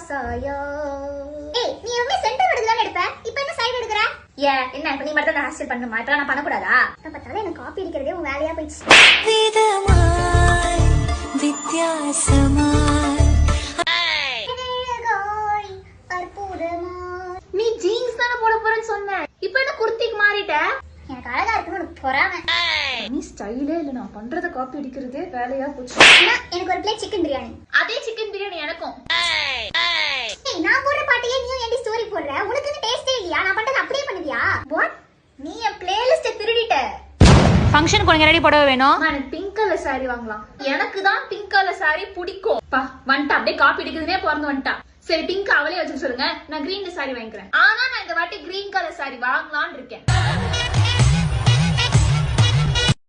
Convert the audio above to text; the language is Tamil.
சாயா. ஏய் நீ எப்பவுமே சென்டர் எடுத்து தானே எடுப்ப, இப்போ என்ன சைடு எடுக்கற? ஏன் என்ன இப்ப நீ மட்டும் தான் ஹேர் பண்ணுமா? இப்ப நான் பண்ண கூடாதா? நான் பார்த்தாலே எனக்கு காப்பி அடிக்கிறதே உன் வேலையா போயிடுச்சு. விதமாய் வித்தியாசமாய் அழகாய் அற்புதமாய். நீ ஜீன்ஸ் தான போட போறேன்னு சொன்ன, இப்போ என்ன குர்த்திக்கு மாறிட்ட? எனக்கு அழகா இருக்குன்னு உனக்கு பொறாமை. நீ ஸ்டைலே இல்ல, நான் பண்றத காப்பி அடிக்கிறதே வேலையா போச்சு. எனக்கு ஒரு பிளேட் சிக்கன் பிரியாணி. அதே சிக்கன் பிரியாணி எனக்கும். ஏய் நான் போடுற பாட்டையே நீ ஏன் ஸ்டோரி போடுற? உனக்கு இந்த டேஸ்டே இல்லையா? நான் பண்றது அப்படியே பண்ணுவியா? வாட்? நீ என் பிளேலிஸ்ட திருடிட்ட. ஃபங்க்ஷனுக்கு உனக்கு ரெடி புடவை வேணும். எனக்கு பிங்க் கலர் சாரி வாங்கலாம். எனக்கு தான் பிங்க் கலர் சாரி பிடிக்கும். பா வந்துட்டா, அப்படியே காப்பி அடிக்கிறதுனே பிறந்து வந்துட்டா. சரி பிங்க் அவளே வச்சுக்க சொல்லுங்க, நான் கிரீன் சாரி வாங்கிக்கிறேன். ஆனா நான் இந்த வாட்டி கிரீன் கலர் சாரி வாங்கலாம்னு இருக்கேன்.